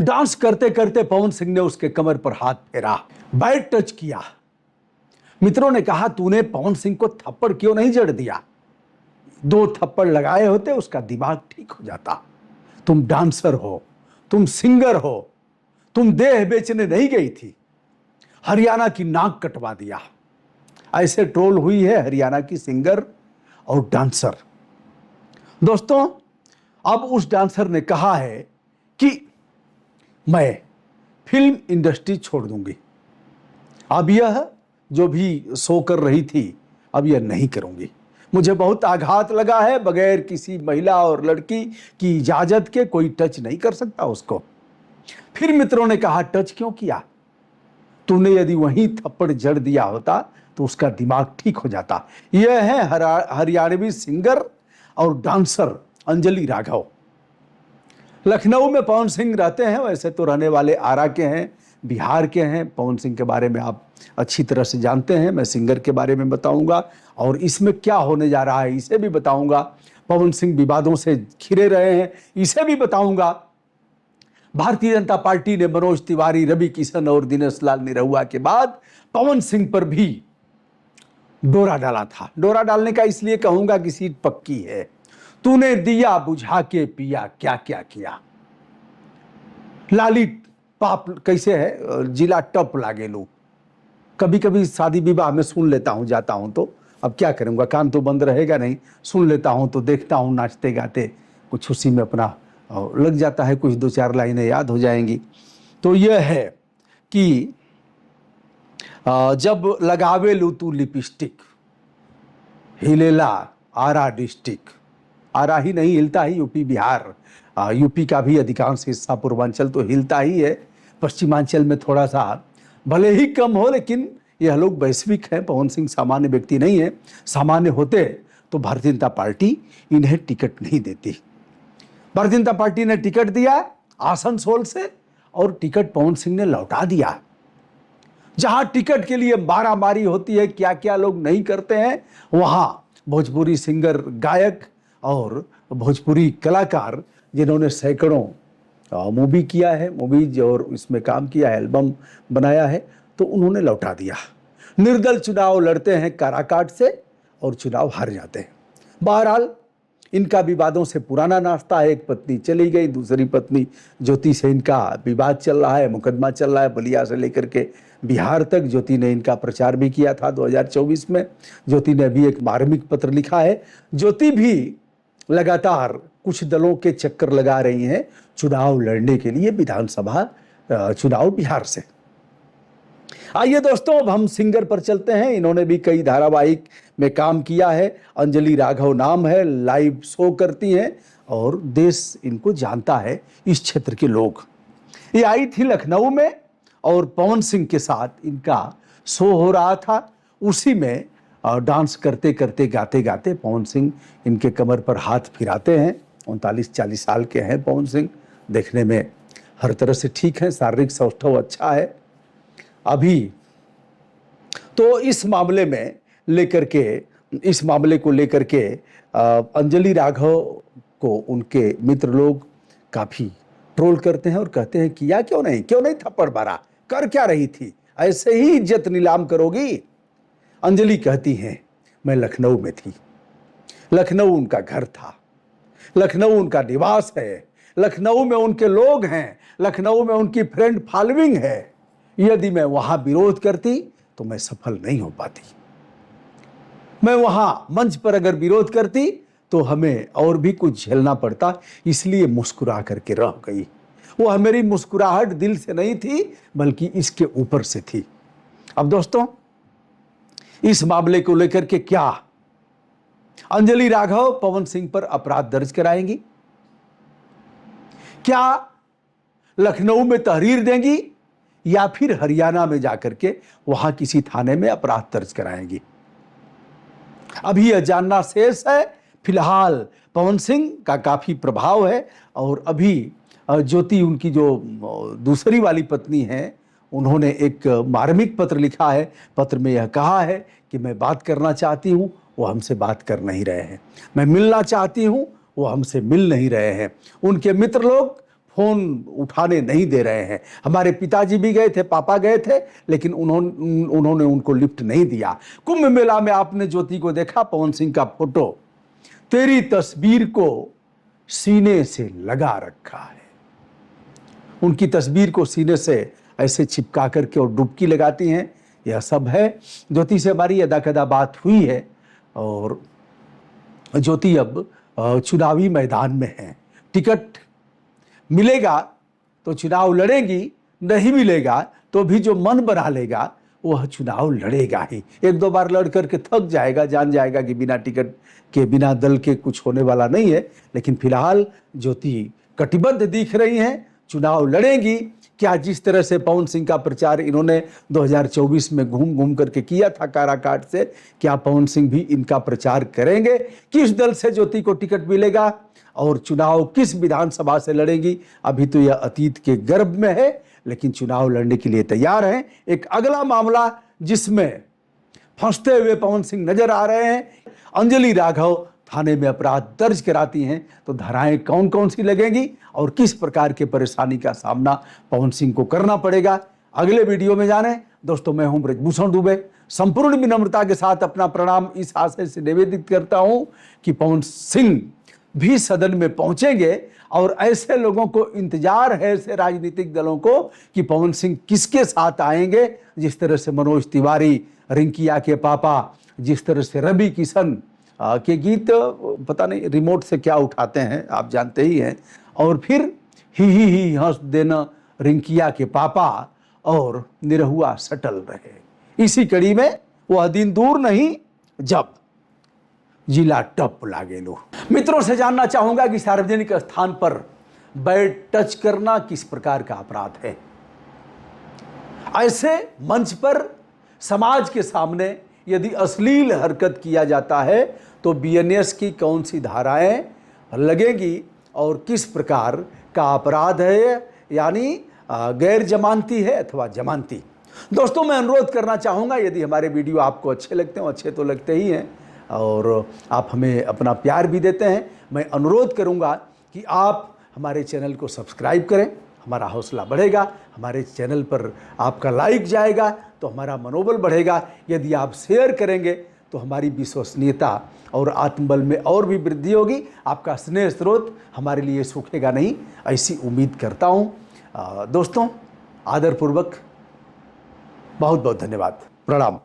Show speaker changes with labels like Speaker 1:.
Speaker 1: Dance करते करते पवन सिंह ने उसके कमर पर हाथ फेरा, बैड टच किया। मित्रों ने कहा, तूने पवन सिंह को थप्पड़ क्यों नहीं जड़ दिया? 2 थप्पड़ लगाए होते उसका दिमाग ठीक हो जाता। तुम डांसर हो, तुम सिंगर हो, तुम देह बेचने नहीं गई थी। हरियाणा की नाक कटवा दिया। ऐसे ट्रोल हुई है हरियाणा की सिंगर और डांसर। दोस्तों, अब उस डांसर ने कहा है कि मैं फिल्म इंडस्ट्री छोड़ दूंगी। अब यह जो भी शो कर रही थी, अब यह नहीं करूंगी। मुझे बहुत आघात लगा है, बगैर किसी महिला और लड़की की इजाजत के कोई टच नहीं कर सकता उसको। फिर मित्रों ने कहा, टच क्यों किया? तूने यदि वहीं थप्पड़ जड़ दिया होता तो उसका दिमाग ठीक हो जाता। यह है हरियाणवी सिंगर और डांसर अंजलि राघव। लखनऊ में पवन सिंह रहते हैं, वैसे तो रहने वाले आरा के हैं, बिहार के हैं। पवन सिंह के बारे में आप अच्छी तरह से जानते हैं। मैं सिंगर के बारे में बताऊंगा और इसमें क्या होने जा रहा है इसे भी बताऊंगा। पवन सिंह विवादों से घिरे रहे हैं, इसे भी बताऊंगा। भारतीय जनता पार्टी ने मनोज तिवारी, रवि किशन और दिनेश लाल निरहुआ के बाद पवन सिंह पर भी डोरा डाला था। डोरा डालने का इसलिए कहूंगा कि सीट पक्की है। तूने दिया बुझा के पिया, क्या क्या किया। लाली पाप कैसे है, जिला टप लागे लो। कभी कभी शादी विवाह में सुन लेता हूं, जाता हूं तो अब क्या करूंगा, कान तो बंद रहेगा नहीं। सुन लेता हूं तो देखता हूं नाचते गाते, कुछ उसी में अपना लग जाता है, कुछ 2-4 लाइनें याद हो जाएंगी। तो यह है कि जब लगावे लू तू लिपस्टिक, हिलेला आरा डिस्ट्रिक्ट। आरा ही नहीं हिलता ही यूपी बिहार, यूपी का भी अधिकांश हिस्सा, पूर्वांचल तो हिलता ही है। पश्चिमांचल में थोड़ा सा भले ही कम हो, लेकिन यह लोग वैश्विक हैं। पवन सिंह सामान्य व्यक्ति नहीं है। सामान्य होते तो भारतीय जनता पार्टी इन्हें टिकट नहीं देती। भारतीय जनता पार्टी ने टिकट दिया आसनसोल से और टिकट पवन सिंह ने लौटा दिया। जहां टिकट के लिए मारामारी होती है, क्या क्या लोग नहीं करते हैं, वहां भोजपुरी सिंगर, गायक और भोजपुरी कलाकार जिन्होंने सैकड़ों मूवी किया है, मूवीज और इसमें काम किया है, एल्बम बनाया है, तो उन्होंने लौटा दिया। निर्दल चुनाव लड़ते हैं काराकाट से और चुनाव हार जाते हैं। बहरहाल इनका विवादों से पुराना नाश्ता है। एक पत्नी चली गई, दूसरी पत्नी ज्योति से इनका विवाद चल रहा है, मुकदमा चल रहा है बलिया से लेकर के बिहार तक। ज्योति ने इनका प्रचार भी किया था 2024 में। ज्योति ने भी एक मार्मिक पत्र लिखा है। ज्योति भी लगातार कुछ दलों के चक्कर लगा रही हैं चुनाव लड़ने के लिए, विधानसभा चुनाव बिहार से। आइए दोस्तों, अब हम सिंगर पर चलते हैं। इन्होंने भी कई धारावाहिक में काम किया है। अंजलि राघव नाम है, लाइव शो करती हैं और देश इनको जानता है, इस क्षेत्र के लोग। ये आई थी लखनऊ में और पवन सिंह के साथ इनका शो हो रहा था। उसी में डांस करते करते, गाते गाते पवन सिंह इनके कमर पर हाथ फिराते हैं। 39-40 साल के हैं पवन सिंह, देखने में हर तरह से ठीक है, शारीरिक सौष्ठव अच्छा है। अभी तो इस मामले को लेकर के अंजलि राघव को उनके मित्र लोग काफी ट्रोल करते हैं और कहते हैं किया क्यों नहीं थप्पड़ मारा, कर क्या रही थी, ऐसे ही इज्जत नीलाम करोगी। अंजलि कहती हैं, मैं लखनऊ में थी, लखनऊ उनका घर था, लखनऊ उनका निवास है, लखनऊ में उनके लोग हैं, लखनऊ में उनकी फ्रेंड फॉलोइंग है। यदि मैं वहां विरोध करती तो मैं सफल नहीं हो पाती। मैं वहां मंच पर अगर विरोध करती तो हमें और भी कुछ झेलना पड़ता, इसलिए मुस्कुरा करके रह गई। वह मेरी मुस्कुराहट दिल से नहीं थी, बल्कि इसके ऊपर से थी। अब दोस्तों, इस मामले को लेकर के क्या अंजलि राघव पवन सिंह पर अपराध दर्ज कराएंगी? क्या लखनऊ में तहरीर देंगी या फिर हरियाणा में जाकर के वहां किसी थाने में अपराध दर्ज कराएंगी? अभी यह जानना शेष है। फिलहाल पवन सिंह का काफी प्रभाव है और अभी ज्योति, उनकी जो दूसरी वाली पत्नी है, उन्होंने एक मार्मिक पत्र लिखा है। पत्र में यह कहा है कि मैं बात करना चाहती हूं, वो हमसे बात कर नहीं रहे हैं। मैं मिलना चाहती हूं, वो हमसे मिल नहीं रहे हैं। उनके मित्र लोग फोन उठाने नहीं दे रहे हैं। हमारे पिताजी भी गए थे, पापा गए थे, लेकिन उन्होंने उनको लिफ्ट नहीं दिया। कुंभ मेला में आपने ज्योति को देखा, पवन सिंह का फोटो तेरी तस्वीर को सीने से लगा रखा है। उनकी तस्वीर को सीने से ऐसे चिपका करके और डुबकी लगाती हैं। यह सब है। ज्योति से हमारी यदा-कदा बात हुई है और ज्योति अब चुनावी मैदान में है। टिकट मिलेगा तो चुनाव लड़ेंगी, नहीं मिलेगा तो भी जो मन बना लेगा वह चुनाव लड़ेगा ही। एक दो बार लड़ करके थक जाएगा, जान जाएगा कि बिना टिकट के, बिना दल के कुछ होने वाला नहीं है। लेकिन फिलहाल ज्योति कटिबद्ध दिख रही हैं, चुनाव लड़ेंगी। क्या जिस तरह से पवन सिंह का प्रचार इन्होंने 2024 में घूम घूम करके किया था काराकाट से, क्या पवन सिंह भी इनका प्रचार करेंगे? किस दल से ज्योति को टिकट मिलेगा और चुनाव किस विधानसभा से लड़ेंगी? अभी तो यह अतीत के गर्भ में है, लेकिन चुनाव लड़ने के लिए तैयार हैं। एक अगला मामला जिसमें फंसते हुए पवन सिंह नजर आ रहे हैं, अंजलि राघव थाने में अपराध दर्ज कराती हैं, तो धाराएं कौन कौन सी लगेंगी और किस प्रकार के परेशानी का सामना पवन सिंह को करना पड़ेगा, अगले वीडियो में जाने। दोस्तों, मैं हूं ब्रजभूषण दुबे, संपूर्ण विनम्रता के साथ अपना प्रणाम इस आशय से निवेदित करता हूं कि पवन सिंह भी सदन में पहुंचेंगे और ऐसे लोगों को इंतजार है, ऐसे राजनीतिक दलों को, कि पवन सिंह किसके साथ आएंगे। जिस तरह से मनोज तिवारी, रिंकिया के पापा, जिस तरह से रवि किशन के गीत पता नहीं रिमोट से क्या उठाते हैं, आप जानते ही हैं, और फिर ही हंस देना रिंकिया के पापा और निरहुआ सटल रहे। इसी कड़ी में वह दिन दूर नहीं जब जिला टप लागे लो। मित्रों से जानना चाहूंगा कि सार्वजनिक स्थान पर बैड टच करना किस प्रकार का अपराध है। ऐसे मंच पर समाज के सामने यदि अश्लील हरकत किया जाता है तो बीएनएस की कौन सी धाराएं लगेगी और किस प्रकार का अपराध है, यानी गैर जमानती है अथवा जमानती। दोस्तों, मैं अनुरोध करना चाहूँगा, यदि हमारे वीडियो आपको अच्छे लगते हैं, अच्छे तो लगते ही हैं, और आप हमें अपना प्यार भी देते हैं, मैं अनुरोध करूँगा कि आप हमारे चैनल को सब्सक्राइब करें। हमारा हौसला बढ़ेगा, हमारे चैनल पर आपका लाइक जाएगा तो हमारा मनोबल बढ़ेगा। यदि आप शेयर करेंगे तो हमारी विश्वसनीयता और आत्मबल में और भी वृद्धि होगी। आपका स्नेह स्रोत हमारे लिए सूखेगा नहीं, ऐसी उम्मीद करता हूँ। दोस्तों, आदरपूर्वक बहुत बहुत धन्यवाद, प्रणाम।